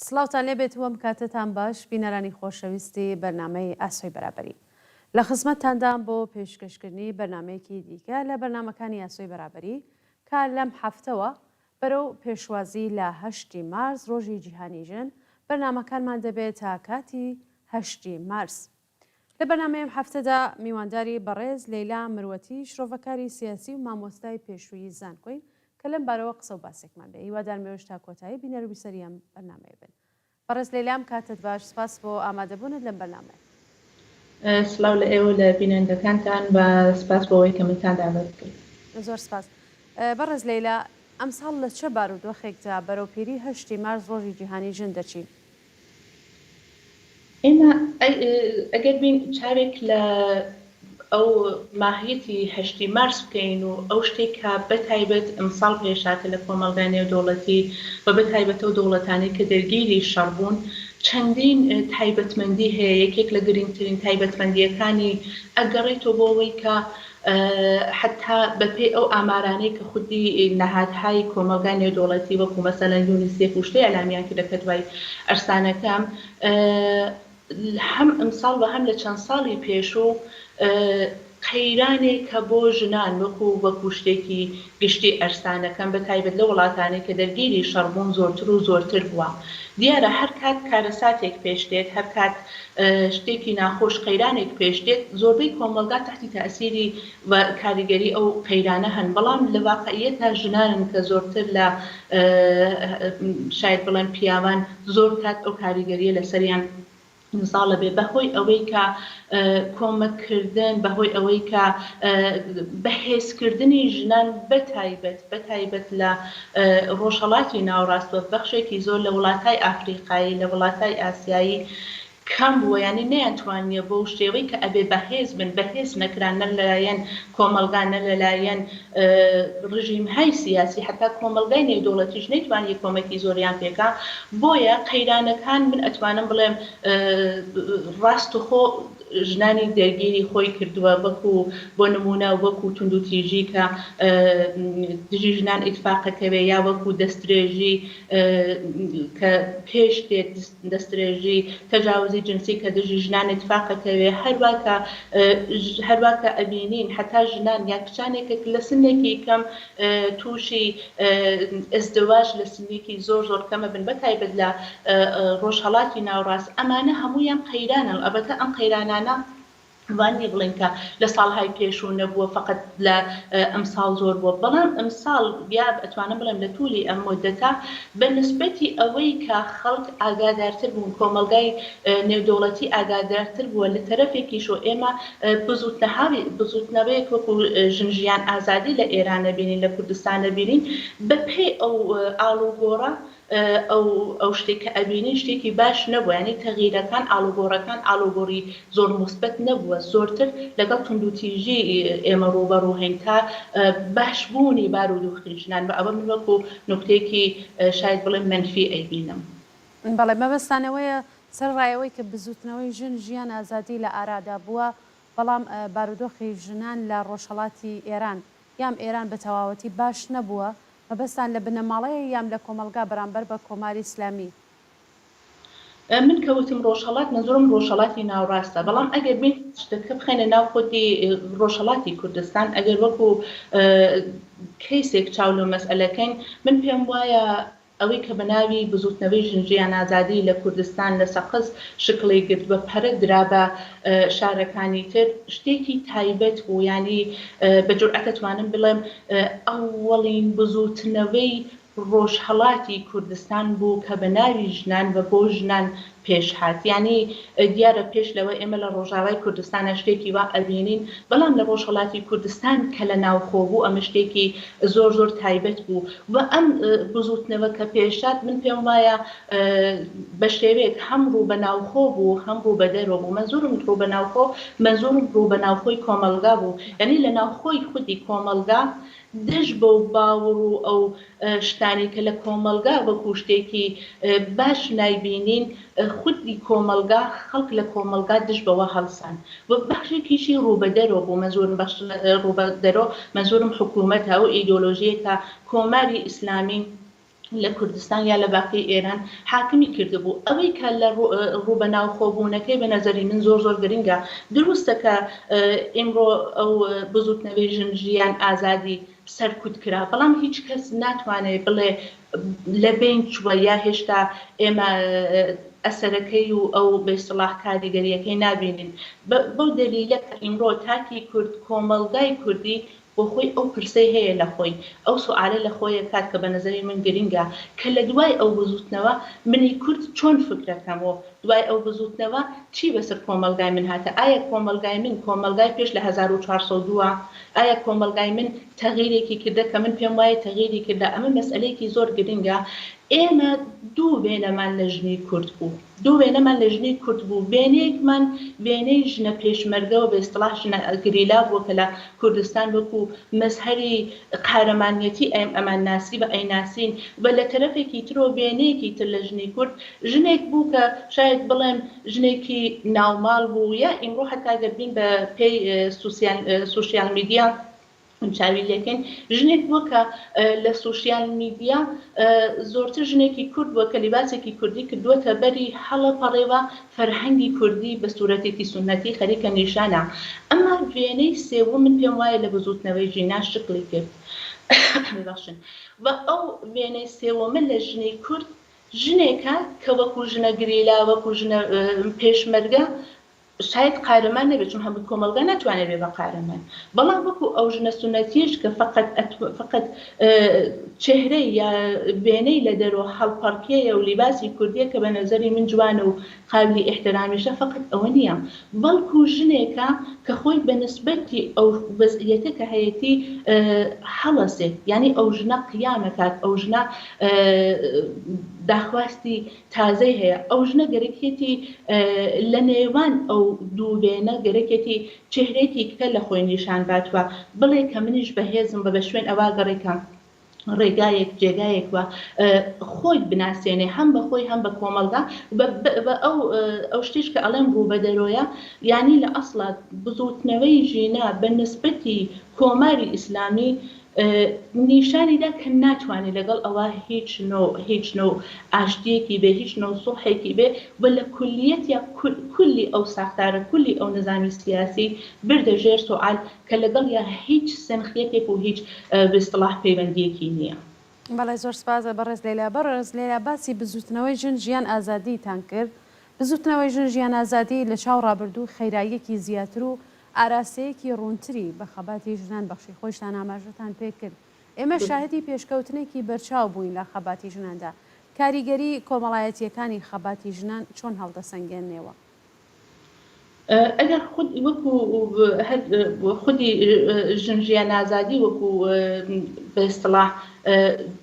سڵاوتان لێبێت وەم کاتتان باش بینەرانی خۆشەویستی بەرنامەی ئاسۆی بەرابەری لە خزمەتتاندان بۆ پێشکەشکردنی بەرنمەیەکی دیکە لە بەرنمەکانی ئاسۆی بەرابەری کا لەم هەفتەوە بەرەو پێشوازی لە 8 مارس ڕۆژی جیهانی ژن بەرنمەکانمان دەبێت تا کاتی 8 مارس. لە بەرنمەیەم هەفتەدا میوانداری بەڕێز لەیلا مرۆتی شرۆڤەکاری سیاسی و مامۆستای پێشوویی زانکۆین کە لەم بارەوە قسە و باسێکمان بێ. هیوادار مێوەش تا کۆتایی بینەر و بیسەری ئەم بەرنامەیە بن. بەڕێز لەیلام کاتت باش، سپاس بۆ ئامادەبوونت لەم بەرنامەیە. سڵاو لە ئێوە لە بینەندەکانتان بە سپاس بۆ ئەوەی کە منتان داوەت کرد. زۆر سپاس. بەڕێز لەیلا، ئەمساڵ لە چه بارودۆخێکدا بەرەوپێری 8 مارس ڕۆژی جیهانی ژن دەچین؟ ئێمە ئەگەر بین چاوێک لە ئەو ماهیەتی 8 مارس بکەین و ئەو شتێکە بەتایبەت ئەمساڵ پێشاتە لە کۆمەڵگای نێودەوڵەتی و بەتایبەتەوە دەوڵەتانی کە دەرگیری شەڕ بوون چەندین تایبەتمەندی هەیە. یەکێک لە گرنگترین تایبەتمەندیەکانی ئەگەڕێتەوە بۆ ئەوەی کە حتا بەپێ ئەو ئامارانەی کە خودی نەهادهای کۆمەلگای نێودەوڵەتی وەکو مەسەلەن یونیسێف و شتەی ئەلامیان کردە کە دوای ئەرسانەکەم هەم ئەمساڵ بە هەم لە چەند ساڵی پێشوو قەیرانێک کە بۆ ژنان وەکو شتێکی گشتی ئەرسانەکەم بەتایبەت لە وڵاتانەی کە دەرگیری شەڕبوون زۆرتر و زۆرتر بووە. دیارە هەر کات کارەساتێک پێش دێت، هەر کات شتێکی ناخۆش قەیرانێک پێش دێت، زۆربەی کۆمەلگا تحتی تەئسیری کاریگەری ئەو قەیرانە هەن. بەڵام لە واقعیەتە ژنانن کە زۆرتر لە شاید بڵێن پیاوان زۆر کات ئەو کاریگەریە لەسەریان نزاڵە بێ بەهۆی ئەوەی کە کۆمەککردن، بەهۆی ئەوەی کە بەهێزکردنی ژنان بەتایبەت لە ڕۆژهەڵاتی ناوڕاستوە بەخشێکی زۆر لە وڵاتای ئافریقایی، لە وڵاتای ئاسیایی کەم بووە. یعنی نەیانتوانیە بۆ شێوەی کە ئەبێ بەهێز بن، بەهێز نەکران نە لەلایەن کۆمەلگا نە لەلایەن ڕژیمهای سیاسی، حتا کۆمەلگای نێودەوڵەتیش نەیتوانی کۆمەکی زۆریان پێکا. بۆیە قەیرانەکان من ئەتوانم بڵێم ڕاست و خۆ ژنانی دەرگیری خۆی کردووە، وەکو بۆ نمونە وەکو توندوتیژی کە دژی ژنان ئیتفاقەکەوێ، یا وەکو دەستدرێژی کە پێش دێت دەستدرێژی تەجاوزی جنسی کە دژی ژنان ئیتفاقەکەوێ، هەروە کە ئەبینین حتا ژنان یا کچانێکێک لە سنێکی کەم تووشی ئەزدواج لە سنێکی زۆر کەمە بن بەتایبەت لە ڕۆژهەڵاتی ناوڕاست. ئەمانە هەموویان قەیرانن. ئەبەتە ئەم قەیرانانە وانی بڵێن کە لە ساڵهای پێشوو نەبووە، فقط لە ئەمساڵ زۆر بووە. بەڵام ئەمساڵ یا ئەتوانم بڵێم لە توولی ئەم مدەتا بە نسبەتی ئەوەی کە خەڵک ئاگادارتر بوون، کۆمەلگای نێودەوڵەتی ئاگادارتر بووە لە تەرەفێکیشۆ. ئێمە بزوتنەوەیەک وەکو ژنژیان ئازادی لە ئێرانە بینین، لە کوردستانە بینین، بەپێ ئەو ئاڵوگۆڕە ئەو شتێککە ئەبینین شتێکی باش نەبووە. ینی تەغیرەکان ئاڵوگۆڕەکان ئاڵوگۆڕی زۆر مثبت نەبووە، زۆرتر لەگەڵ توندوتیژی ئێمە ڕوبەڕوو تا باشبوونی بارودۆخی ژنان. بە ئەوە من وەکو نوکتێکی شاید بڵێم منفی ئەیبینم. بەڵێ مەبەستانەوەیە سەر ڕایەوەی کە بزوتنەوەی ژن ژیان ئازادی لە ئارادا بووە، بەڵام بارودۆخی ژنان لە ڕۆژهەڵاتی ئێران یام ئێران بە تەواوەتی باش نەبووە، مەبەستان لە بنەماڵەیە یام لە کۆمەلگا بەرامبەر بە کۆماری ئیسلامی؟ من کەوتم ڕۆژهەڵات منزۆرم ڕۆژهەڵاتی ناوڕاستە. بەڵام ئەگەر بین شتەکە بخەینە ناو خۆتی ڕۆژهەڵاتی کوردستان، ئەگەر وەکو کەیسێک چاو لە مەسئلەکەین، من پێم وایە ئەوەی کە بەناوی بزوتنەوەی ژنجیان ئازادی لە کوردستان لە سەقز شکڵی گرت بە پەرە درا بە شارەکانی تر شتێکی تایبەت بوو. ینی بە جورئەت ئەتوانم بڵێم ئەوەڵین بزوتنەوەی ڕۆژهەڵاتی کوردستان بوو کە بە ناوی ژنان و بۆ ژنان پێش هات. ینی دیارە پێش لەوە ئێمە لە ڕۆژاوای کوردستانە شتێکی وا ئەبینین، بەڵام لە ڕۆژهەڵاتی کوردستان کە لە ناوخۆ بوو ئەمە شتێکی زۆر تایبەت بوو. و ئەم بزوتنەوە کە پێشات من پێم وایە بە شێوەیەک هەم ڕوو بە ناوخۆ بوو، هەم ڕوو بە دەرەوە بوو. مەنزورم ڕوو بە ناوخۆ، مەنزورم ڕوو بە ناوخۆی کۆمەلگا بوو. ینی لە ناوخۆی خودی کۆمەلگا دش بە و باوەڕ و ئەو شتانی کە لە کۆمەلگا وەکو شتێکی باش نایبینین، خودی کۆمەلگا خەڵک لە کۆمەلگا دش بەوە هەڵسان. و بەخشێکیشی ڕووبەدەرەوە بوو. مەزۆرم ڕووبەدەرەوە مەزۆرم حکوومەتە و ئیدۆلۆژیە کە کۆماری ئیسلامی لە کوردستان یا لە باقی ئێران حاکمی کردبوو ئەوەی کە لە ڕووبەناو خۆبوونەکەی بە نەزەری من زۆر گرنگە دروستە کە ئێمڕۆ ئەو بزوتنەوەی ژیان ئازادی سەرکوت کرا بەڵام هیچ کەس ناتوانێت بڵێ لە بین چووە یا هێشتا ئێمە ئەسەرەکەی و ئەو بەیسڵاح کاریگەریەکەی نابینین بەو دلیلە کە ئیمڕۆ تاکی کورد کۆمەڵگای کوردی بۆ خۆی ئەو پرسەی هەیە لە خۆی ئەو سوالە لە خۆیە کات کە بە نەزەری من گرنگە کە لە دوای ئەو بزوتنەوە منی کورد چۆن فکرەکەمەوە دوای ئەو بزوتنەوە چی بەسەر کۆمەلگای من هاتە ئایا کۆمەلگای من کۆمەلگای پێش لە 1402 ئایا کۆمەلگای من تەغییرێکی کردە کە من پێم وایە تەغییری کردە ئەمە مەسئلەیەکی زۆر گرنگە ئێمە دوو وێنەمان لە ژنی کورد بوو دوو وێنەمان لە ژنی کورد بوو وێنەیەکمان وێنەی ژنە پێشمەرگەوە بە ئیستڵاح ژنە گریلا بووە کە لە کوردستان وەکو مەزهەری قارەمانیەتی ئەمان ناسی بە ئەیناسین و لە تەرەفێکی ترۆ وێنەیەکی تر لە ژنی کورد ژنێک بوو کە شاید بڵێم ژنێکی ناوماڵ بوو یا ئیمڕۆ هەتا گەربین بە پێی سوشیال میدیا چاوی لێکن ژنێک بووە کە لە سوشیال میدیا زۆرتر ژنێکی کورد بووە کە لیباسێکی کوردی کردووەتە بەری هەڵەپەڕێوە فەرهەنگی کوردی بە سوورەتێکی سونەتی خەریکە نیشانە ئەمما وێنەی سێوە من پێم وایە لە بزوتنەوەی ژینا شکلی کرد ببخشن و ئەو وێنەی سێوەمە لە ژنی کورد ژنێکە کە وەکو ژنە گریلا وەکو ژنە پێشمەرگە شاید قارەمان نەبێت چون هەموو کۆمەلگا ناتوانێت بێ بە قارەمان بەڵام وەکو ئەو ژنە سونەتیش کە فقط چهرەی یا وێنەی لە دەرەوە هەڵپەڕکێیە و لیباسی کوردیە کە بە نەزەری من جوانە و قابلی احترامیشە فقط ئەوە نییە بەڵکو ژنێکە کە خۆی بە نسبەتی ئەو وەزعیەتە کە هەیەتی هەڵەسێت یعنی ئەو ژنە قیامەکات ئەو ژنە داخواستی تازەی هەیە ئەو ژنە گەرەکێتی لە نێوان ئەو دوو وێنە گەرەکێتی چهرێکی کە لە خۆی نیشان باتوە بڵێ کە منیش بەهێزم بە شوێن ئەوا گەڕێکم ڕێگایەک جێگایەک وە خۆی بناسیێنێ هەم بە خۆی هەم بە کۆمەلگا ئەو شتیش کە ئەڵێم ڕوو بە دەرۆیە یعنی لە ئەسڵا بزوتنەوەی ژینا بە نسبەتی کۆماری ئیسلامی نیشانیدا کە ناتوانێت لەگەڵ ئەوە هیچ نۆ ئاشتیەکی بێ هیچ نۆ سوڵحێکی بێ و لە کولیەت یا کولی ئەو ساختارە کولی ئەو نظامی سیاسی بردە ژێر سوال کە لەگەڵ یا هیچ سنخیەتێک و هیچ بەستڵاح پەیوەندیەکی نییە. بەڵێ زۆر سپاسە بەڕێز لێلا بەڕێز لێلا باسی بزوتنەوەی ژن ژیان ئازادیتان کرد بزوتنەوەی ژن ژیان ئازادی لە چاو ڕابردوو خەیراییەکی زیاتر و ئاراسەیەکی ڕوونتری بە خەباتی ژنان بەخشی خۆشتان ئاماژەتان پێ کرد ئێمە شاهدی پێشکەوتنێکی بەرچاو بووین لە خەباتی ژناندا کاریگەری کۆمەڵایەتیەکانی خەباتی ژنان چۆن هەڵدەسەنگێننەوە ئەگەر وەکو خودی ژن ژیان ئازادی وەکو بە ئیستڵاح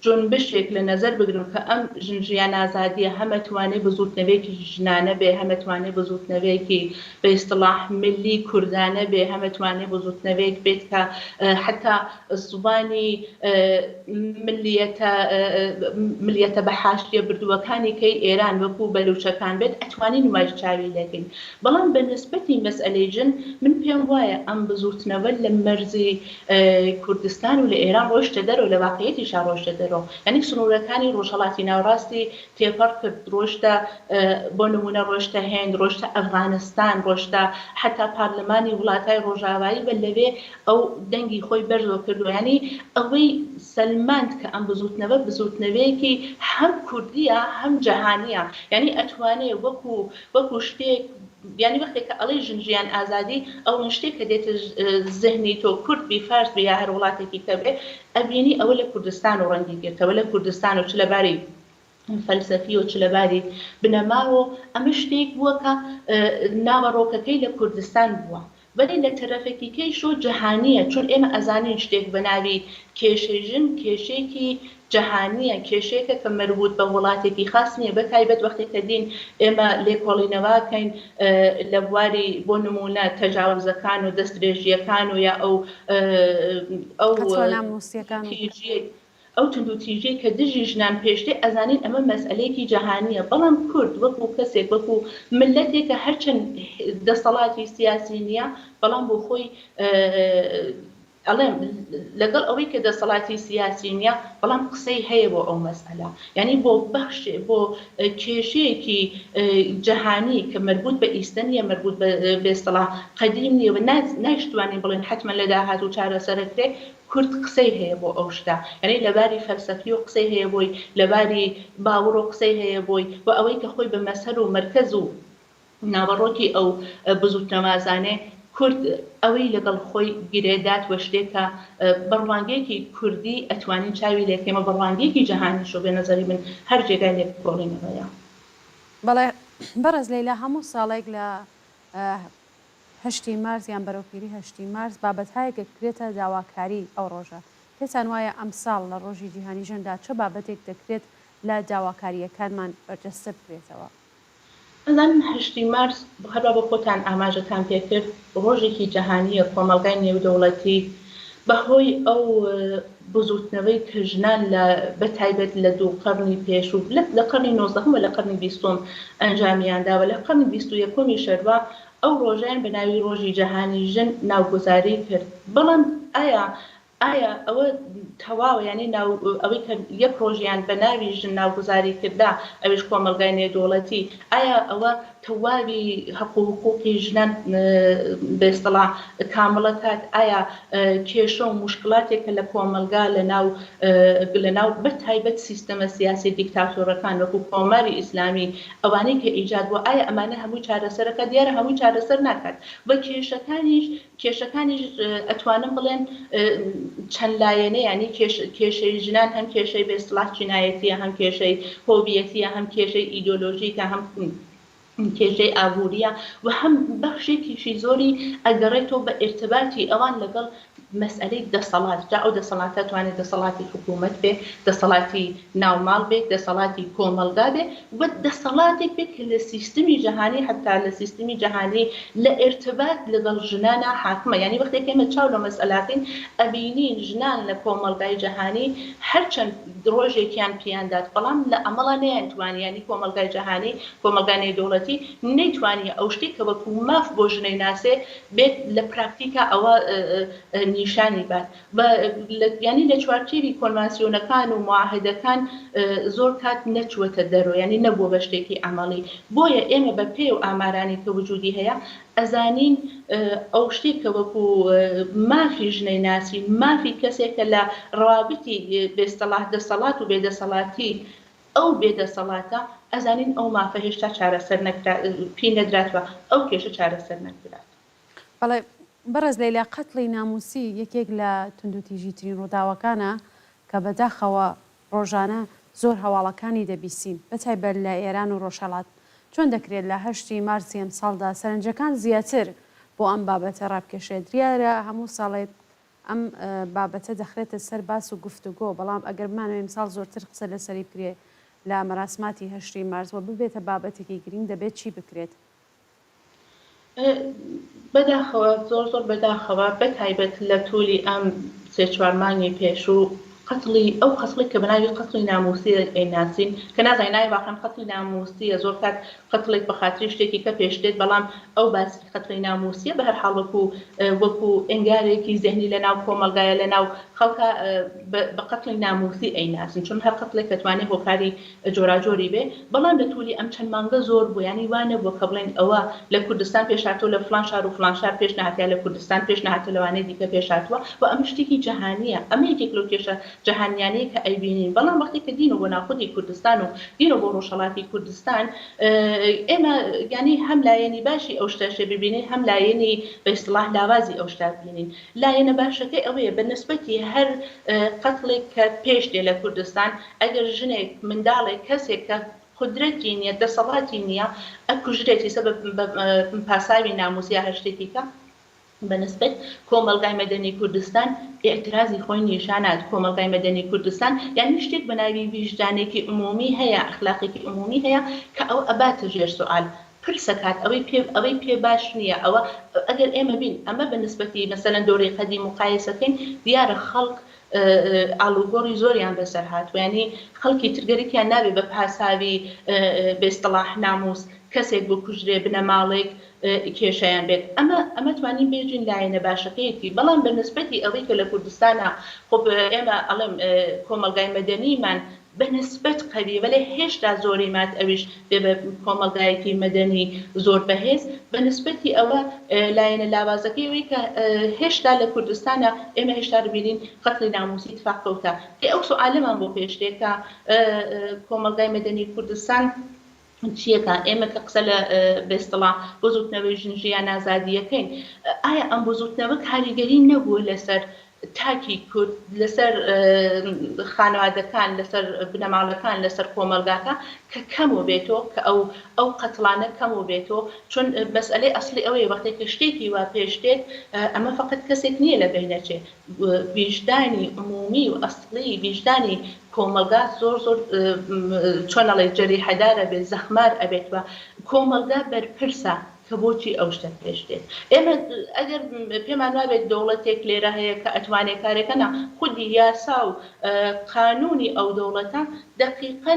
جۆنبشێک لە نەزەر بگرن کە ئەم ژن ژیان ئازادیە هەمەتوانێت بزوتنەوەیەکی ژنانە بێ هەمەتوانێت بزوتنەوەیەکی بە ئیستڵاح ملی کوردانە بێ هەمەتوانێت بزوتنەوەیەک بێت کە حتا زوبانی ملیەتە بە حاشیە بردووەکانی کەی ئێران وەکو بەلوچەکان بێت ئەتوانی نمایش چاوی لەکەین بەڵام بە نسبەتی مەسئلەی ژن من پێم وایە ئەم بزوتنەوە لە مەرزی کوردستان و لە ئێران ڕۆیشتە دەرەوە لە واقعیەتی ڕۆژتە دەرەوە یعنی سنوورەکانی ڕۆژهەڵاتی ناوڕاستی تێپەڕ کرد ڕۆژتە بۆ نمونە ڕۆژتە هێند ڕۆژتە ئەفغانستان ڕۆژتە حتا پارلەمانی وڵاتای ڕۆژاوایی بە لەوێ ئەو دەنگی خۆی بەرزۆ کردو ینی ئەوەی سەلماند کە ئەم بزوتنەوەیەکی هەم کوردیە هەم جەهانیە یعنی ئەتوانێ وەکو شتێک یعنی وەختێک کە ئەڵێ ژن ژیان ئازادی ئەو شتێک کە دێتە زەهنی تۆ کورد بی فارس بێ یا هەر وڵاتێکی کە بێ ئەبینی ئەوە لە کوردستان و ڕەنگی گرتەوە لە کوردستان و چ لەباری فەلسەفی و چ لەباری بنەماوە ئەمە شتێک بووە کە ناوەڕۆکەکەی لە کوردستان بووە ولی لە تەرەفێکی کەیشۆ جەهانیە چون ئێمە ئەزانین شتێک بە ناوی کێشەی ژن کێشێکی جەهانیە کێشەیەکە کە مربوط بە وڵاتێکی خاص نییە بە تایبەت وەختی کە دین ئێمە لێکۆڵینەوەکەین لە بواری بۆ نمونە تەجاوزەکان و دەستدرێژیەکان و یا ئەو تندوتیژەی کە دژی ژنان پێشتێ ئەزانین ئەمە مەسئلەیەکی جەهانیە بەڵام کورد وەکو کەسێک وەکو ملەتێکە هەرچەند دەسەڵاتی سیاسی نییە بەڵام بۆ خۆی ئەڵێم لەگەڵ ئەوەی کە دەسەڵاتی سیاسی نییە بەڵام قسەی هەیە بۆ ئەو مەسئلە یعنی بۆ بەخش بۆ کێشەیەکی جەهانی کە مربوط بە ئیستە نیە مربوط بێستەڵا قەدیم نیە و نایشتوانین بڵێن حتمما لە داهاتوو چارەسەرەکرێ کورد قسەی هەیە بۆ ئەو شتە یعنی لەباری فەلسەفی و قسەی هەیە بۆی لەباری باوەڕ و قسەی هەیە بۆی و ئەوەی کە خۆی بە مەسەر و مەرکەز و ناوەڕۆکی ئەو بزوت نەمازانێ کورد ئەوەی لەگەڵ خۆی گرێدات وە شتێکە بەڕوانگەیەکی کوردی ئەتوانین چاوی لێکێمە بەڕوانگەیەکی جەهانیشۆ بێ نەزەری من هەر جێگای لێک بڵێنەوەیە. بەڵێ بەڕێز لەیلا هەموو ساڵێک لە 8 مارس یان بەرەوپیری 8 مارس بابەتهایەکە کرێتە داواکاری ئەو ڕۆژە پێتان وایە ئەم ساڵ لە ڕۆژی جیهانی ژەندا چه بابەتێک دەکرێت لە داواکاریەکانمان بەرجەستە بکرێتەوە؟ ئەزان 8 مارس هەروە بە خۆتان ئاماژەتان پێکرد ڕۆژێکی جەهانیە کۆمەڵگای نێودەوڵەتی بەهۆی ئەو بزوتنەوەی کە ژنان بە تایبەت لە دوو قەرنی پێش و لە قەرنی 19 و لە قەرنی 20 ئەنجامیانداوە لە قەرنی 21 شەروە ئەو ڕۆژیان بە ناوی ڕۆژی جەهانی ژن ناوگوزاری کرد بەڵام ئایا ئەوە تەواوە ینی ئەوەی کە یەک ڕۆژیان بە ناوی ژن ناوگوزاری کردا ئەوش کۆمەلگای نێودەوڵەتی ئایا ئەوە تەواوی حقوقی ژنان بێستەڵا کامڵە کات ئایا کێشە و مشکلاتێکە لە کۆمەلگا لەناو بە تایبەت سیستەمە سیاسی دیکتاتۆرەکان وەکو کۆماری ئیسلامی ئەوانەی کە ئیجاد بووە ئایا ئەمانە هەمووی چارەسەرەکە دیارە هەمووی چارەسەر ناکات بە کێشەکانیش ئەتوانم بڵێن چەند لایەنە ینی کێشەی ژنان هەم کێشەی بێستڵات جینایەتیە هەم کێشەی هۆبیەتیە هەم کێشەی ئیدۆلۆژیکە هەم کێشەی ئابوووریە و هەم بەخشێکیشی زۆری ئەگەڕێتەوە بە ئێرتباتی ئەوان لەگەڵ مەسئلەی دەسەڵات جا ئەو دەسەڵاتە توانێت دەسەڵاتی حکوومەت بێ دەسەڵاتی ناوماڵ بێت دەسەڵاتی کۆمەلگا بێ و دەسەڵاتێک بێت کە لە سیستمی جەهانی حتا لە سیستمی جەهانی لە ئێرتبات لەگەڵ ژنانە حاکمە ینی وەختێک ئێمە چاو لە مەسئلاتین ئەبینین ژنان لە کۆمەلگای جەهانی هەرچەند ڕۆژێکیان پیاندات بەڵام لە ئەمەڵا نەیانتوانی ینی کۆمەلگای جەهانی کۆمەلگای نێودەوڵەتی نەیتوانی ئەو شتێک کە وەکو ماف بۆ ژنەی ناسێ بێت لە پراکتیکا ئەوە نیشانی بات ینی لە چوارچێوی کۆنڤانسیۆنەکان و معاهدەکان زۆر کات نەچوەتە دەرەوە ینی نەبووە بە شتێکی ئەمەڵی بۆیە ئێمە بە پێ و ئامارانی کە وجودی هەیە ئەزانین ئەو شتێک کە وەکو مافی ژنەی ناسی مافی کەسێکە لە ڕوابطی بێستەڵات دەسەڵات و بێدەسەڵاتی ئەو بێدەسەڵاتە ئەزانین ئەو مافە هێشتا چارەسەر پێ نەدراتوە ئەو کێشە چارەسەر نەکرات. بەڵێ بەڕێز لەیلا قەتڵی ناموسی یەکێک لە توندوتیژیترین ڕووداوەکانە کە بەداخەوە ڕۆژانە زۆر هەواڵەکانی دەبیستین بەتایبەت لە ئێران و ڕۆژهەڵات چۆن دەکرێت لە 8 مارسی ئەم ساڵدا سەرنجەکان زیاتر بۆ ئەم بابەتە ڕابکێشێت دیارە هەموو ساڵێت ئەم بابەتە دەخرێتە سەر باس و گفتوگۆ بەڵام ئەگەر بمانەوە ئەمساڵ زۆرتر قسە لەسەری بکرێت لە مەراسماتی 8 مارس و ببێتە بابەتێکی گرنگ دەبێت چی بکرێت؟ بەداخەوە زۆر بەداخەوە بەتایبەت لە توولی ئەم 3-4 مانگی پێش و قەتڵی ئەو قەتڵی کە بەناوی قەتڵی ناموسی ئەیناسین کە نازانین ناوی واقعەن قەتڵی ناموسیە زۆر کات قەتڵێک بە خاتری شتێکی کە پێشدێت بەڵام ئەو باسی قەتڵی ناموسیە بە هەر حاڵ وەکو ئەنگارێکی زەهنی لەناو کۆمەلگایە لەناو خەڵکە بە قەتڵی ناموسی ئەیناسین چون هەر قەتڵێک دەتوانێت هۆکاری جۆراجۆری بێ بەڵام لە توولی ئەم چەند مانگە زۆر بوو ینی وانە بۆ کە بڵێن ئەوە لە کوردستان پێشهاتوە لە فلان شار و فلان شار پێش نهاتیە لە کوردستان پێش نهاتە لەوانەیە دیکە پێشهاتوە و ئەم شتێکی جەهانیە ئەمە یەکێک لەو کێشە جەهانیانەیە کە ئەیبینین بەڵام وەختی کە دینە بۆ ناخودی کوردستان و دینە بۆ ڕۆژهەڵاتی کوردستان ئێمە ینی هەم لایەنی باشی ئەو شتەشە ببینین هەم لایەنی بە ئیستیلاح لاوازی ئەو شتە ببینین لایەنە باشەکەی ئەوەیە بە نسبەتی هەر قەتڵێک کە پێش دێ لە کوردستان ئەگەر ژنێک منداڵێک کەسێک کە قدرەتی نییە دەسەڵاتی نییە ئەکوژرێتی سەبەب پاساوی ناموسیا هەر شتێکی کە بەنسبەت کۆمەلگای مەدەنی کوردستان ئێعترازی خۆی نیشانات کۆمەلگای مەدەنی کوردستان یعنی شتێک بەناوی ویژدانێکی عمومی هەیە ئەخلاقێکی عمومی هەیە کە ئەو ئەباتە ژێر سوال پرسەکات ئەوەی پێ باش نییە ئەوە ئەگەر ئێمە بین ئەمە بەنسبەتی مەسەلەن دۆرەی قەدی مقایسەکەین دیارە خەڵک ئالوگۆڕی زۆریان بەسەر هاتووە ینی خەڵکی ترگەرێکیان نابێت بە پاساوی بێستەڵاح ناموس کەسێک بۆ کوژرێ بنە ماڵێک کێشیان بێت ئەمە توانین بێژین لایەنە باشەکەیەتی بەڵام بەنسبەتی ئەوەی کە لە کوردستانە خۆ ئێمە ئەڵێم کۆمەلگای مەدەنیمان بەنسبەت قەوی بەڵێ هێشتا زۆری مات ئەویش بێ بە کۆمەلگایەکی مەدەنی زۆر بەهێز بەنسبەتی ئەوە لایەنە لاوازەکەی کە هێشتا لە کوردستانە ئێمە هێشتا بینین قەتڵی ناموسی اتفاق کەوتە ئەو سوالەمان بۆ پێشتێکە کۆمەلگای مەدەنی کوردستان چیەکە ئێمە کە قسە لە بێستڵا بۆ زوتنەوەی ژنجیان ئازادیەکەین ئایا ئەم بۆ زوتنەوە کاریگەری نەبوو لەسەر تاکی کورد لەسەر خانەوادەکان لەسەر بنەماڵەکان لەسەر کۆمەلگاکە کە کەم و بێتەوە کە ئەو قەتڵانە کەم و بێتەوە چون مەسئلەی ئەسڵی ئەوەیە وەختێک کە شتێکی وا پێشتێت ئەمە فقط کەسێک نییە لە بینەچێ ویژدانی عمومی و ئەسڵی ویژدانی کۆمەلگا زۆر چۆنەڵێ جەریحەدارە بێت زەخمار ئەبێت وە کۆمەلگا بەرپرسە کە بۆچی ئەو شتە پێشتێت ئێمە ئەگەر پێمان وابێت دەوڵەتێک لێرە هەیە کە ئەتوانێت کارێکەنە خودی یاسا و قانونی ئەو دەوڵەتە دقیقاً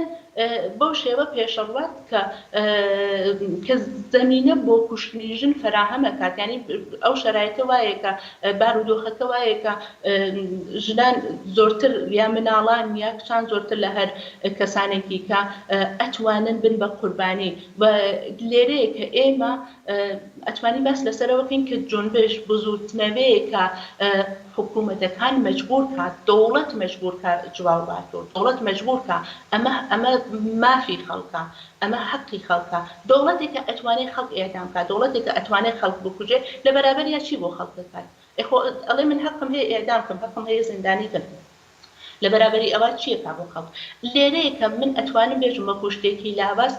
بەو شێوە پێشەڕوات کە زەمینە بۆ کوشتنی ژن فراهەمە کات ینی ئەو شەرایطە وایە کە بارودۆخەکە وایە کە ژنان زۆرتر یا مناڵان یا کچان زۆرتر لە هەر کەسانێکی کە ئەتوانن بن بە قوربانی بە لێرەیە کە ئێمە ئەتوانی باس لەسەرەوەکەین کە جۆنبش بزوتنەوەیەکە حکوومەتەکان مەجبور کات دەوڵەت مەجبور کە جواباتۆ دەوڵەت مەجبور کە ئەمە مافی خەڵکە ئەمە حەقی خەڵکە دەوڵەتێکە ئەتوانێت خەڵک ئێدام کات دەوڵەتێکە ئەتوانێت خەڵک بکوژێ لە بەرابەر یا چی بۆ خەڵک دەکات ئەڵێ من حەقم هەیە ئێدام کەم حەقم هەیە زیندانی کەم لە بەرابەری ئەوە چیەکە بۆ خەڵک لێرەیە کە من ئەتوانم بێژم بە کوشتێکی لاواز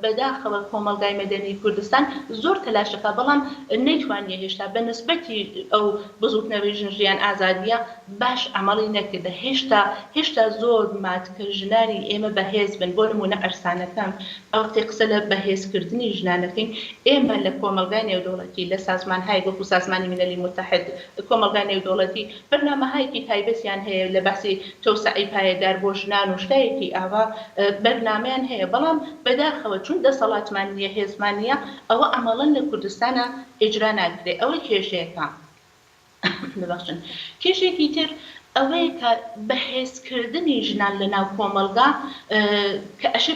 بەداخەوە کۆمەلگای مەدەنی کوردستان زۆر تەلاشەکە بەڵام نەیتوانیە هێشتا بە نسبەتی ئەو بزوتنەوەی ژنجیان ئازادیە باش ئەمەڵی نەکردە هێشتا زۆر مات کە ژنانی ئێمە بەهێز بن بۆ نمونە ئەرسانەکەم ئەوەی قسە لە بەهێزکردنی ژنانەکەین ئێمە لە کۆمەلگای نێودەوڵەتی لە سازمانهای وەکو سازمانی مللی متحد کۆمەلگای نێودەوڵەتی بەرنامەهایەکی تایبەتیان هەیە لە باسی تۆسعی پایەدار بۆ ژنان و شتایەکی ئاوا بەرنامەیان هەیە بەڵام بەداخەوە چون دەسەڵاتمان نییە هێزمان نییە ئەوە ئەمەڵەن لە کوردستانە ئیجرا ناکرێ ئەوەی کێشەیەەکە ببەخشن کێشێکی تر ئەوەیە کە بەهێزکردنی ژنان لە ناو کۆمەلگا کە ئەشێ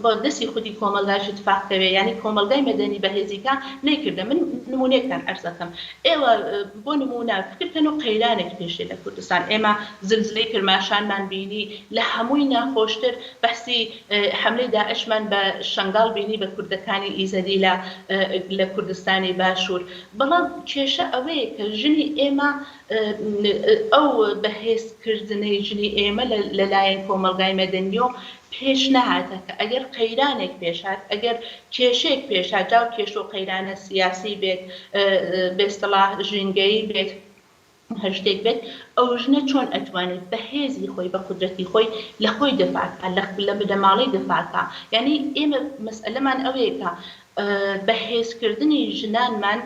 بە دەستی خودی کۆمەلگاش اتفاقەوێ ینی کۆمەلگای مەدەنی بەهێزیکە نەیکردە من نمونەیەکتان عەرزەکەم ئێوە بۆ نمونە فکرکەن و قەیرانێک پێشێ لە کوردستان ئێمە زلزلەی کرماشانمان بینی لە هەمووی ناخۆشتر بەحسی حملەی داعشمان بە شەنگاڵ بینی بە کوردەکانی ئیزەدی لە کوردستانی باشوور بەڵام کێشە ئەوەیە کە ژنی ئێمە ئەو بەهێزکردنەی ژنی ئێمە لەلایەن کۆمەلگای مەدەنیۆ پێش نەهاتە کە ئەگەر قەیرانێک پێشات ئەگەر کێشەیەک پێشات جاو کێش و قەیرانە سیاسی بێت بێستەڵاح ژینگەیی بێت هەر شتێک بێت ئەو ژنە چۆن ئەتوانێت بەهێزی خۆی بە قودرەتی خۆی لە خۆی دەفاعکە لە بنەماڵەی دەفاعکە یعنی ئێمە مەسئلەمان ئەوەیە کە بەهێزکردنی ژنانمان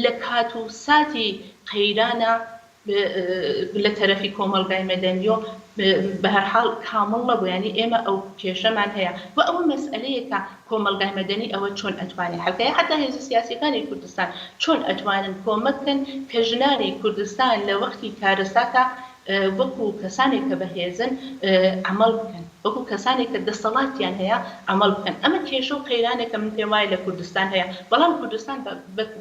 لە کات و ساتی قەیرانە لە تەرەفی کۆمەلگای مەدەنیۆ بە هەر حاڵ کامڵ نەبوو ینی ئێمە ئەو کێشەمان هەیە و ئەوە مەسئلەیەکە کۆمەلگای مەدەنی ئەوە چۆن ئەتوانێت حەکەیە حتا هێزە سیاسیەکانی کوردستان چۆن ئەتوانن کۆمەکن کە ژنانی کوردستان لە وەختی کارەساکە وەکو کەسانێک کە بەهێزن عمل بکەن وەکو کەسانێک کە دەسەڵاتیان هەیە عمل بکەن ئەمە کێشە و قەیرانێکە من پێم وایە لە کوردستان هەیە بەڵام کوردستان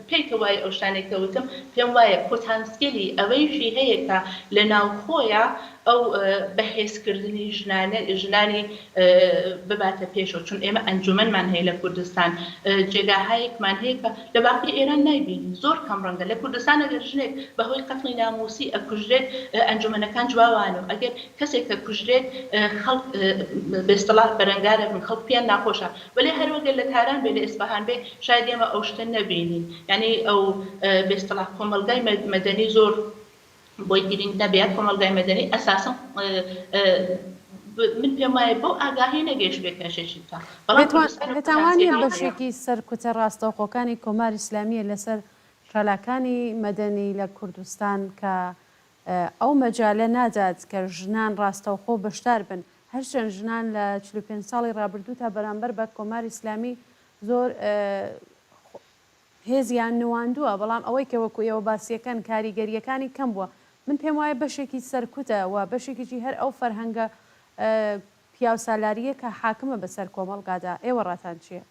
پێیکە وایە ئەو شتانێک کەوتم پێم وایە پۆتانسیێلی ئەوەیشی هەیە کە لە ناوخۆیە ئەو بەهێزکردنی ژنانی بباتە پێشەوە چون ئێمە ئەنجومەنمان هەیە لە کوردستان جێگاهایەکمان هەیە کە لە باقی ئێران نایبینین زۆر کەم ڕەنگە لە کوردستان ئەگەر ژنێک بەهۆی قەتڵی ناموسی ئەکوژرێت ئەنجومەنەکان جوابوانە ئەگەر کەسێک کە کوژرێت خەڵک بێستەڵات بەرەنگارە من خەڵک پێیان ناخۆشە وەلێ هەروەگەر لە تاران بێ لە ئیسپەهان بێ شاید ئێمە ئەو شتە نەبینین یعنی ئەو بێستەڵات کۆمەلگای مەدەنی زۆر بۆی گرنگ نەبێت کۆمەلگای مەدەنی ئەساساً من پێم وایە بۆ ئاگاهی نەگەیشت بێ کێشێکی بکات بەتاوانێت بەشێکی سەرکوتە ڕاستەوخۆکانی کۆمار ئیسلامیە لەسەر ڕەلاکانی مەدەنی لە کوردستان کە ئەو مەجالە نادات کە ژنان ڕاستەوخۆ بەشدار بن هەرچەند ژنان لە 45 ساڵی ڕابردوو تا بەرامبەر بە کۆمار ئیسلامی زۆر هێزیان نواندووە، بەڵام ئەوەی کە وەکو ئێوە باسیەکەن کاریگەریەکانی کەم بووە. من پێم وایە بەشێکی سەرکوتە و بەشێکیی هەر ئەو فەرهەنگە پیاو سالاریە کە حاکمە بەسەر کۆمەڵگادا. ئێوە ڕاتان چییە؟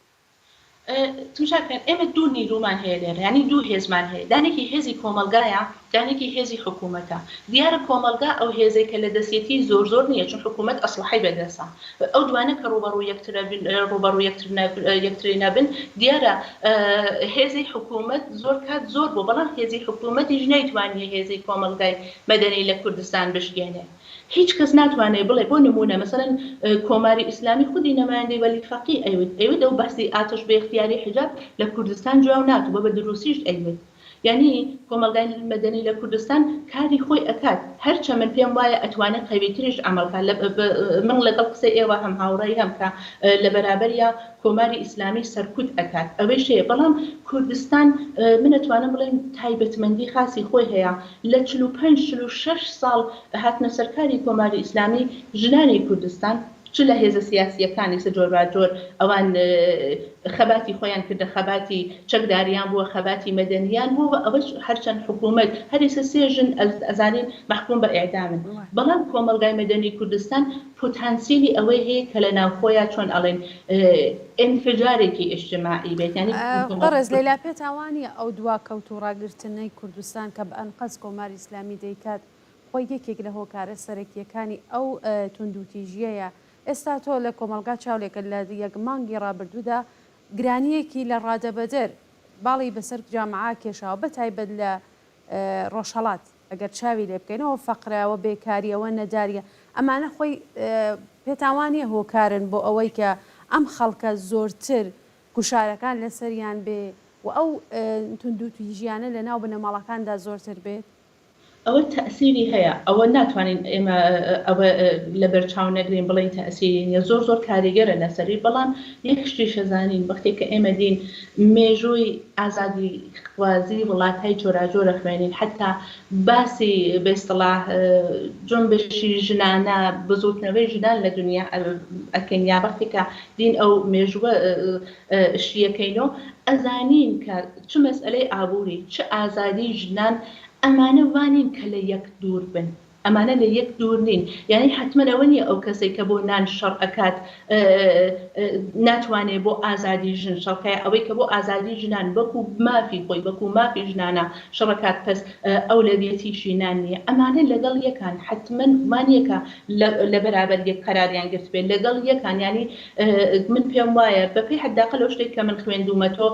تماشاکەن ئێمە دوو نیرومان هەیە لێرە، ینی دوو هێزمان هەیە. دانێکی هێزی کۆمەلگایە، دانێکی هێزی حکوومەتە. دیارە کۆمەلگا ئەو هێزێک کە لە دەستێتی زۆر نییە، چون حکوومەت ئەسلحەی بەدەسە. ئەو دوانە کە ڕوبەڕوو یەکتری نەبن، دیارە هێزی حکوومەت زۆر کات زۆر بوو، بەڵام هێزی حکوومەتیش نەیتوانیە هێزی کۆمەلگای مەدەنی لە کوردستان بشکێنێ. هیچ کەس ناتوانێت بڵێ بۆ نمونە مەسەڵەن کۆماری ئیسلامی خودی نەمایەندەی وەلیفەقی ئەیوت ئەو بەسی ئاتش بە اختیاری حجاب لە کوردستان جواو ناتوە بە دروستیش ئەیوت. یعنی کۆمەلگای مەدەنی لە کوردستان کاری خۆی ئەکات، هەرچە من پێم وایە ئەتوانێت خەوێتریش عملکات. من لەگەڵ قسەی ئێوە هەم هاوڕێی هەم کە لە بەرابەریە کۆماری ئیسلامی سەرکوت ئەکات، ئەوەی شەیە. بەڵام کوردستان من ئەتوانم بڵێم تایبەتمەندی خاصی خۆی هەیە. لە 45-46 ساڵ هاتنە سەرکاری کۆماری ئیسلامی ژنانی کوردستان چ لە هێزە سیاسیەکانی سەجۆر باجۆر ئەوان خەباتی خۆیان کردە، خەباتی چەکداریان بووە، خەباتی مەدەنیان بووە، ئەوەش هەرچەند حکوومەت هەریسە سێژن ئەزانین محکوم بە ئێعدامن. بەڵام کۆمەلگای مەدەنی کوردستان پۆتانسیلی ئەوەی هەیە کە لە ناوخۆیان چۆن ئەڵێن ئینفجارێکی ئیجتیماعی بێت. ینی بەڕێز لەیلا پێتاوانیە ئەو دوا کەوت و ڕاگررتنەی کوردستان کە بە ئەنقەس کۆماری ئیسلامی دەیکات خۆی یەکێک لە هۆکارە سەرەکیەکانی ئەو توندوتیژیەیە. ئێستا تۆ لە کۆمەلگا چاولێکە لە یەک مانگی ڕابردوودا گرانیەکی لە ڕادەبەدەر باڵی بەسەر جامعا کێشاوە، بەتایبەت لە ڕۆژهەڵات ئەگەر چاوی لێ بکەینەوە فەقرەوە بێکاریەوە نەداریە، ئەمانە خۆی پێتاوانیە هۆکارن بۆ ئەوەی کە ئەم خەڵکە زۆرتر گوشارەکان لەسەریان بێ و ئەو توندوتیژیانە لە ناو بنەماڵەکاندا زۆرتر بێت. ئەوە تەأسیری هەیە، ئەوە ناتوانین ئێمە ئەوە لە بەرچاو نەگرین بڵین تەأسیری نیە، زۆر کاریگەرە لەسەری. بەڵام یەک شتی شەزانین وەختێک کە ئێمە دین مێژووی ئازادی خوازی وڵاتهای جۆراجۆرە خوێنین، حتا باسی بەیستەڵاح جۆنبشی ژنانە بزوتنەوەی ژنان لە دنیا ئەکەین، یا وەختێک کە دین ئەو مێژووە شیەکەینەوە ئەزانین کە چ مەسئلەی ئابووری چ ئازادی ژنان ئەمانە وانین کە لە یەک دوور بن، ئەمانە لە یەک دوور نین. یعنی حتمما ئەوە نیە ئەو کەسێک کە بۆ نان شەڕ ئەکات ناتوانێت بۆ ئازادی ژن شەڕکای، ئەوەی کە بۆ ئازادی ژنان بەکو مافی خۆی بەکو مافی ژنانە شەڕکات پس ئەو لە بێتیشی نان نییە. ئەمانە لەگەڵ یەکان حتمما وانیەکە لە بەرابەر یەک قەراریان گرت بێت لەگەڵ یەکان. ینی من پێم وایە بەپێی حداقل لەو شتێک کە من خوێندومەتەوە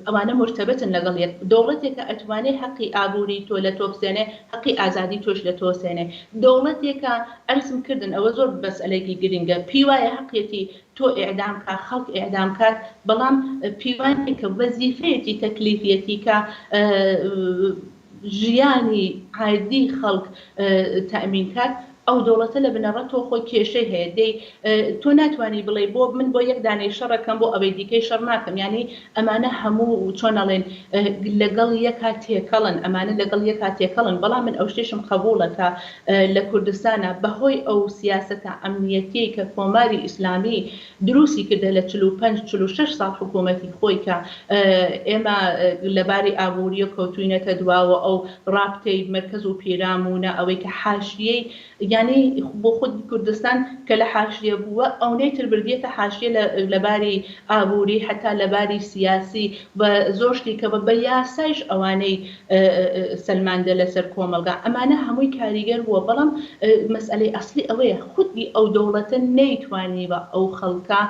ئەوانە مرتبطن لەگەڵ یەک. دەوڵەتێکە ئەتوانێت حەقی ئابووری تۆ لە تۆ بزێنێ، حەقی ئازادی تۆش لە تۆ سێنێ. دەوڵەتێکە ئەرزم کردن ئەوە زۆر بەسئلەیەکی گرنگە، پیوایە حەقیەتی تۆ ئێعدام کات، خەڵک ئێعدام کات، بەڵام پیوانێکە وەزیفەیەکی تەکلیفیەتی کە ژیانی عادی خەڵک تەئمین کات، ئەو دەوڵەتە لە بنەڕەت تۆ خۆی کێشەی هەیە. دەی تۆ ناتوانانی بڵێ بۆ من بۆ یەک دانەی شەڕەکەم بۆ ئەوەی دیکەی شەڕ ناکەم. ینی ئەمانە هەموو چۆن ئەڵێن لەگەڵ یەکا تێکەڵن، ئەمانە لەگەڵ یەکا تێکەڵن. بەڵام من ئەو شتێشم قبوڵە کە لە کوردستانە بەهۆی ئەو سیاسەتە ئەمنیەتی کە کۆماری ئیسلامی دروستی کردە لە 45-46 ساڵ حکوومەتی خۆی کە ئێمە لەباری ئابووریە کەوتوینەتە دواوە ئەو ڕابتەی مرکز و پیرامونە ئەوەی کە حاشیەی یعنی بۆ خودی کوردستان کە لە حاشیە بووە ئەوەی تر بردیەتە حاشیە لەباری ئابووری حتا لەباری سیاسی بە زۆر شتی کە بە یاسایش ئەوانەی سەلماندە لەسەر کۆمەلگا ئەمانە هەمووی کاریگەر بووە. بەڵام مەسئلەی ئەسلی ئەوەیە خودی ئەو دەوڵەتە نەیتوانی بە ئەو خەڵکە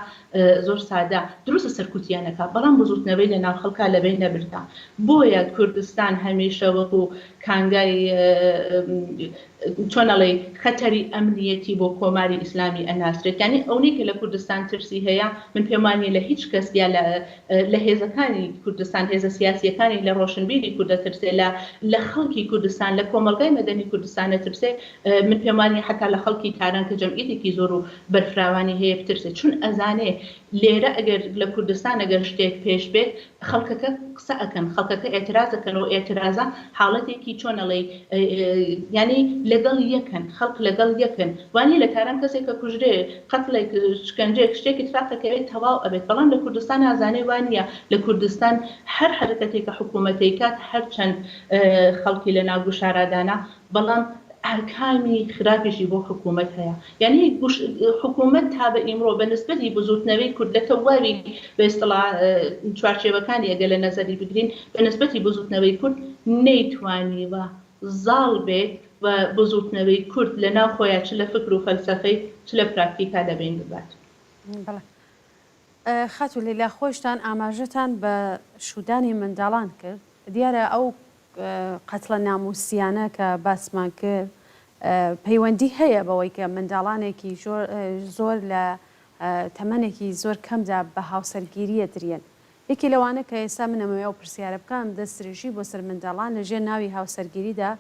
زۆر سادا دروستە سەرکوتیانەکە، بەڵام بزوتنەوەی لە ناو خەڵکا لەبێ نەبردا. بۆیە کوردستان هەمیشە وەکو کانگای چۆن ئەڵێ خەتەری ئەمنیەتی بۆ کۆماری ئیسلامی ئەناسرێت. یعنی ئەوەی کە لە کوردستان ترسی هەیە من پێم وانیە لە هیچ کەس یا لە هێزەکانی کوردستان هێزە سیاسیەکانی لە ڕۆشنبیری کوردە ترسێ، لە خەڵکی کوردستان لە کۆمەلگای مەدەنی کوردستانە ترسێ. من پێم وانیە حتا لە خەڵکی تاران کە جەمعیتێکی زۆر و بەرفراوانی هەیە بترسێ، چون ئەزانێ لێرە ئەگەر لە کوردستان ئەگەر شتێک پێش بێت خەڵکەکە قسە ئەکەن، خەڵکەکە ئێتراز ئەکەن و ئێترازە حاڵەتێکی چۆن ئەڵێ ینی لەگەڵ یەکن خەڵک لەگەڵ یەکن وانی لە کاران کەسێک کە کوژرێ قەتڵێک شکنجێک شتێکی تراقەکەوێت تەواو ئەبێت بەڵام لە کوردستان ئازانێ وانە لە کوردستان هەر حرەکەتێکە حکوومەتی کات هەر چەند خەڵکی لە ناو گوشارادانا بەڵام ئەرکانی خراپێکی بۆ حکوومەت هەیە یعنی حکوومەت تا بە ئیمڕۆ بە نسبەتی بزوتنەوەی کورد لە تەواوی بە ئیستیڵاح چوارچێوەکانی ئەگە لە نەزەری بگرین بە نسبەتی بزوتنەوەی کورد نەیتوانیوە زاڵ بێت و بزوتنەوەی کورد لە ناو خۆیان چ لە فکر و فەلسەفەی چ لە پراکتیکا دەبین ببات. خاتو لێلا خۆشتان ئاماژەتان بە شودانی منداڵان کرد دیارە ئەو قەتڵە ناموسیانە کە باسمان کرد پەیوەندی هەیە بەوەی کە منداڵانێکی زۆر لە تەمەنێکی زۆر کەمدا بە هاوسەرگیریە درێن یەکی لەوانە کە ئێستا منەمەوێ و پرسیارە بکەم دەستدرێژی بۆ سەر منداڵان لەژێر ناوی هاوسەرگیریدا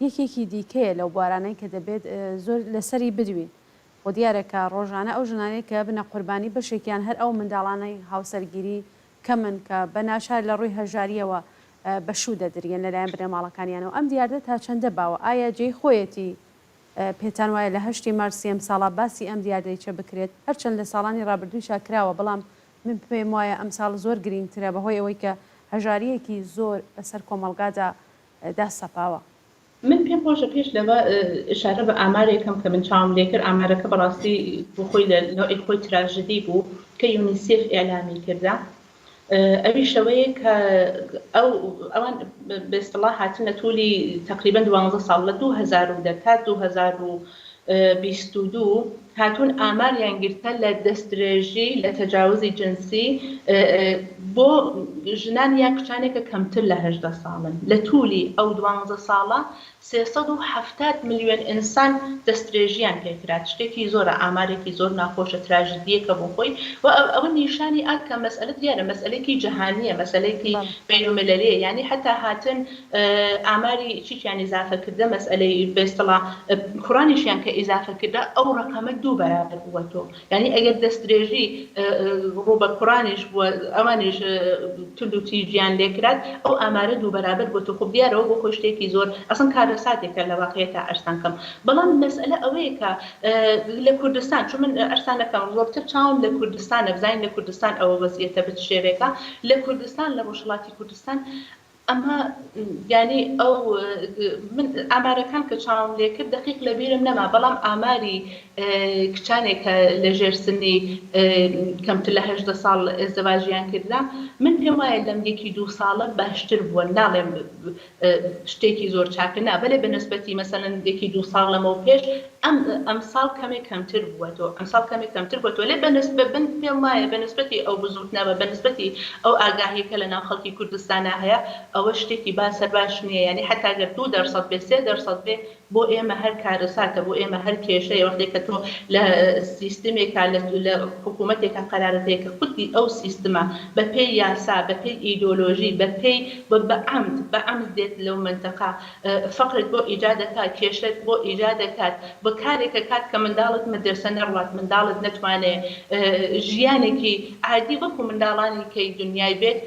یەکێکی دیکەیە لەو بوارانەی کە دەبێت زۆر لەسەری بدوین بۆ دیارەکە ڕۆژانە ئەو ژنانەی کە بنە قوربانی بەشێکیان هەر ئەو منداڵانەی هاوسەرگیری کەمن کە بە ناشار لە ڕووی هەژاریەوە بەشوو دەدرێن لەلایەن بنەماڵەکانیانەوە ئەم دیاردە تا چەندە باوە ئایا جێی خۆیەتی پێتان وایە لە 8 مارسی ئەم ساڵا باسی ئەم دیاردەی چە بکرێت هەرچەند لە ساڵانی ڕابردووی شاکراوە بەڵام من پێم وایە ئەم ساڵ زۆر گرنگترە بەهۆی ئەوەی کە هەژاریەکی زۆر بەسەر کۆمەلگادا داسەپاوە. من پێم خۆشە پێش لەوە ئشارە بە ئامارێکم کە من چاوم لێ کرد ئامارەکە بەڕاستی بۆ خۆی لە نوعی خۆی تراژدی بوو کە یونیسف ئێلامی کردا ئەوی شەوەیە کە ئەوان بە ئیستیڵاح هاتنە توولی تقریبا 12 ساڵ لە 2010 تا 2022 هاتوون ئاماریان گرتە لە دەستدرێژی لە تەجاوزی جنسی بۆ ژنان یا کچانێکە کەمتر لە 18 ساڵن لە توولی ئەو 12 ساڵە 370 ملیۆن ئینسان دەستدرێژیان پێکرات شتێکی زۆرە ئامارێکی زۆر ناخۆشە تراژدیەکە بۆ خۆی و ئەوە نیشانی ئاکە مەسئلە دیارە مەسئلەیەکی جەهانیە مەسئلەیەکی بینالمللیە یعنی حتا هاتن ئاماری چیان ئیزافەکردە مەسئلەی بە ئیستیڵاح کوڕانیشیان کە ئیزافەکردە ئەو ڕقەمە 2 بەرابەر بووەتەوە یعنی ئەگەر دەستدرێژی ڕوو بە کوڕانیش بووە ئەوانیش تولوتیژیان لێکرات ئەو ئامارە 2 بەرابەر بووەتەوە خۆ دیارەوە بۆ خۆی شتێکی زۆر ئەسڵ کارەساتێکە لە واقعیەتە ئەرسان کەم بەڵام مەسئلە ئەوەیە کە لە کوردستان چون من ئەرسانەکەم زۆرتر چاوم لە کوردستانە بزانین لە کوردستان ئەوە وەزعیەتە بە شێوێکە لە کوردستان لە ڕۆژهەڵاتی کوردستان ئەمە ینی ئەو من ئامارەکان کە چاوم لێ کرد دقیق لە بیرم نەما بەڵام ئاماری کچانێکە لە ژێر سنی کەمتر لە 18 ساڵ ئێزدەواژیان کردرا من پێم وایە لەم 1-2 ساڵە باشتر بووە ناڵێم شتێکی زۆر چاکە نابەلێ بە نسبەتی مەسەلەن 1-2 ساڵ لەمەوە پێش ئەم ساڵ کەمێک کەمتر بووەتەوە ئەم ساڵ کەمێک کەمتر بووەتەوە لێ بن پێم وایە بە نسبەتی ئەو بزوتنەوە بە نسبەتی ئەو ئاگاهیەکە لە ناو خەڵکی کوردستانە هەیە ئەوە شتێکی باسەر باش نییە یعنی حتا گەر 2% بێ 3% بێ بۆ ئێمە هەر کارەساتە بۆ ئێمە هەر کێشەیە وەختێک کە تۆ لە سیستمێکا لە حکوومەتێکا قەرارەتەیەکە خودی ئەو سیستمە بە پێی یاسا بە پێی ئیدۆلۆژی بە پێی بە عەمد دێت لەو منتەقا فەقرت بۆ ئیجاد دەکات کێشەت بۆ ئیجاد دەکات بە کارێکە کات کە منداڵت مەدرسە نەڕوات منداڵت نەتوانێت ژیانێکی عادی وەکو منداڵانی کەی دنیای بێت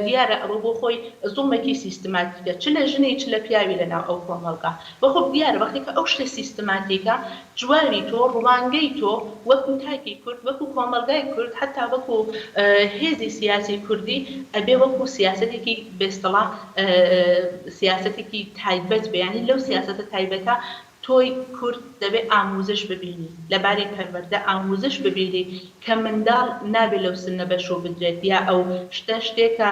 دیارە ئەوە بۆ خۆی زوڵمێکی سیستماتیکە چ لە ژنی چ لە پیاوی لەناو ئەو کۆمەڵگا بەخۆ دیارە وەختێک کە ئەو شتە سیستماتیکە جواری تۆ ڕوانگەی تۆ وەکو تاکی کورد وەکو کۆمەڵگای کورد حتا وەکو هێزی سیاسی کوردی ئەبێ وەکو سیاسەتێکی بە ئیستیڵاح سیاسەتێکی تایبەت بەیانی لەو سیاسەتە تایبەتە تۆی کورد دەبێت ئاموزش ببینی لەبارەی پەروەردە ئاموزش ببینی کە منداڵ نابێت لەو سنە بەشۆ بدرێت یا ئەو شتێکە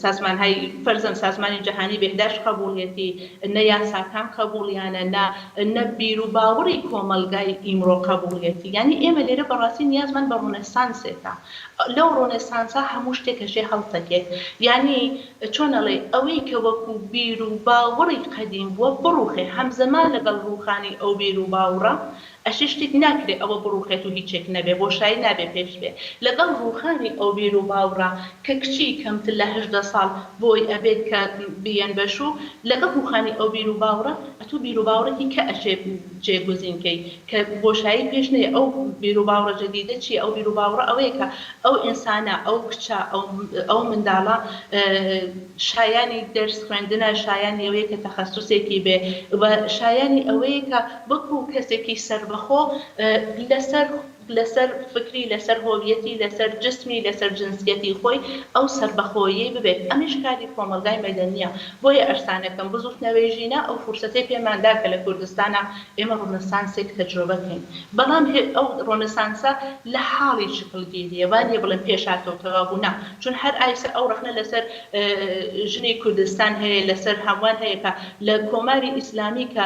سازمانهای فەرزەن سازمانی جەهانی بێهداش قبوڵیەتی نە یاساکان قبوڵیانە نە بیر و باوەڕی کۆمەلگای ئیمڕۆ قبوڵیەتی یعنی ئێمە لێرە بەڕاستی نیازمان بە ڕۆنەسانسێکە لەو ڕۆنەسانسا هەموو شتێکەشێ هەڵتەکێت یعنی چۆنەڵێ ئەوەی کە وەکو بیر و باوەڕی قەدیم بووە بڕوخێ هەمزەمان لەگەڵ ڕووخانی ئەو بیر و باوەڕە ئەشی شتێک ناکرێت ئەوە بڕوخێت و هیچێک نەبێ بۆشایی نابێ پێش بێ لەگەڵ ڕووخانی ئەو بیر و باوەڕە کە کچی کەمتر لە 18 ساڵ بۆی ئەبێت کە بیان بەشوو لەگەڵ ڕووخانی ئەو بیر و باوەڕە ئەتوو بیر و باوەڕێکی کە ئەشێ جێگوزینکەی کە بۆشایی پێش نەیە ئەو بیر و باوەڕە جەدیدە چی ئەو بیر و باوەڕە ئەوەیە کە ئەو ئینسانە ئەو کچە ئەو منداڵە شایانی دەرس خوێندنە شایانی ئەوەیە کە تەخەسوسێکی بێ شایانی ئەوەیە کە بەکو کەسێکی سەربەخۆ لەسەر فکری لەسەر هۆویەتی لەسەر جسمی لەسەر جنسیەتی خۆی ئەو سەربەخۆیی ببێت ئەمیش کاری کۆمەلگای مەدەنیە بۆیە ئەرسانەکەم بزوتنەوەی ژینە ئەو فرسەتەی پێماندا کە لە کوردستانە ئێمە ڕۆنەسانسێک تەجربە بکەین بەڵام ئەو ڕۆنەسانسە لە حاڵی چپڵگیریە وانیە بڵێن پێشاتەوتەوە بوونا چون هەر ئایسە ئەو ڕەخنە لەسەر ژنی کوردستان هەیە لەسەر هەمووان هەیە کە لە کۆماری ئیسلامی کە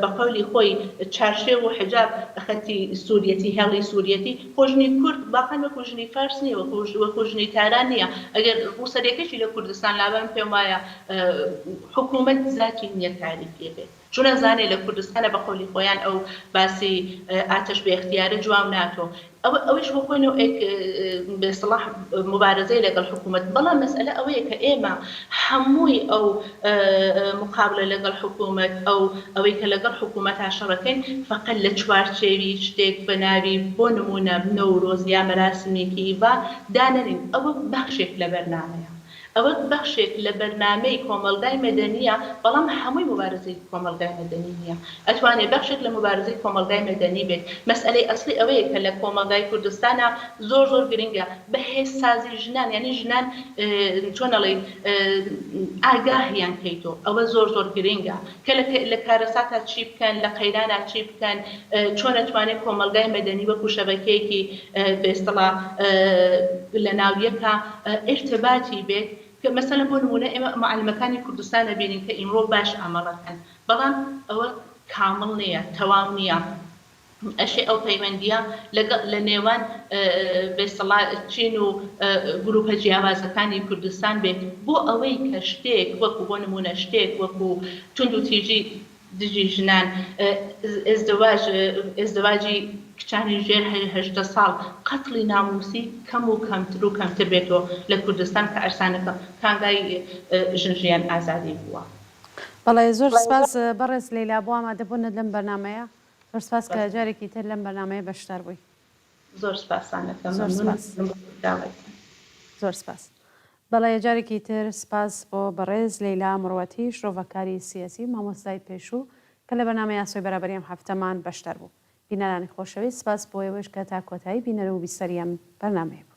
بە قەولی خۆی چارشێ و حجاب خەتی سووریەتی هێڵی سووریەتی خۆژنی کورد باقان وەکو ژنی فارس نییە وەکو ژنی تاران نییە ئەگەر ڕووسەرێکەشی لە کوردستان لابان پێم وایە حکوومەت زاتی نییە کاری پێ بێت چون ئەزانێ لە کوردستانە بە قەولی خۆیان ئەو باسی ئاتەش بە اختیارە جواب ناتۆ ئەوەش بۆ خۆینەوە بێسڵاح مبارزەی لەگەڵ حکوومەت بەڵام مەسئلە ئەوەیە کە ئێمە هەمووی ئەو مقابلە لەگەڵ حکوومەت ئەوەی کە لەگەڵ حکوومەت هاشەڕەکەین فقط لە چوارچێوی شتێک بە ناوی بۆ نمونە نەورۆز یا مەراسمێکی وا دانەرین ئەوە بەخشێک لە بەرنامەیە ئەوە بەخشێک لە بەرنامەی کۆمەلگای مەدەنیە بەڵام هەمووی مبارزەی کۆمەلگای مەدەنی نییە ئەتوانێت بەخشێک لە مبارزەی کۆمەلگای مەدەنی بێت مەسئلەی ئەسڵی ئەوەیە کە لە کۆمەلگای کوردستانە زۆر گرنگە بەهێز سازی ژنان یعنی ژنان چۆنەڵێ ئاگاهیان کەیتۆ ئەوە زۆر گرنگە کە لە کارەساتە چی بکەن لە قەیرانە چی بکەن چۆن ئەتوانێت کۆمەلگای مەدەنی وەکو شەبەکەیەکی بێستڵا لە ناویەکە ارتباطی بێت کە مەسەلەن بۆ نمونە ئێمە معلمەکانی کوردستان دەبینین کە ئیمڕۆ باش ئاماڵەکەن بەڵام ئەوە کامڵ نییە تەواو نییە ئەشێ ئەو پەیوەندیە لە نێوان بێسەڵا چین و گروپە جیاوازەکانی کوردستان بێت بۆ ئەوەی کە شتێک وەکو بۆ نمونە شتێک وەکو تونند و تیژی دژی ژنان ئێزدواجی کچانی ژێر 18 ساڵ قەتڵی ناموسی کەم و کەمتر بێتەوە لە کوردستان کە ئەرسانەکە کانگای ژنژیان ئازادی بووە. بەڵێ زۆر سپاس بەڕێز لەیلا بۆ ئامادەبوونت لەم بەرنامەیە زۆر سپاس کە جارێکی تر لەم بەرنامەیە بەشدار بووی. زۆر سپاسانەکەم زۆر سپاس. بەڵێ جارێکی تر سپاس بۆ بەڕێز لەیلا مرۆەتی شرۆڤەکاری سیاسی مامۆستای پێشوو کە لە بەرنامەی یاسۆی بەرابەری ئەم هەفتەمان بەشدار بوو. بینەرانی خۆشەویست سپاس بۆ ئێوەش کە تا کۆتایی بینەرە و بیسەری ئەم بەرنامەیە.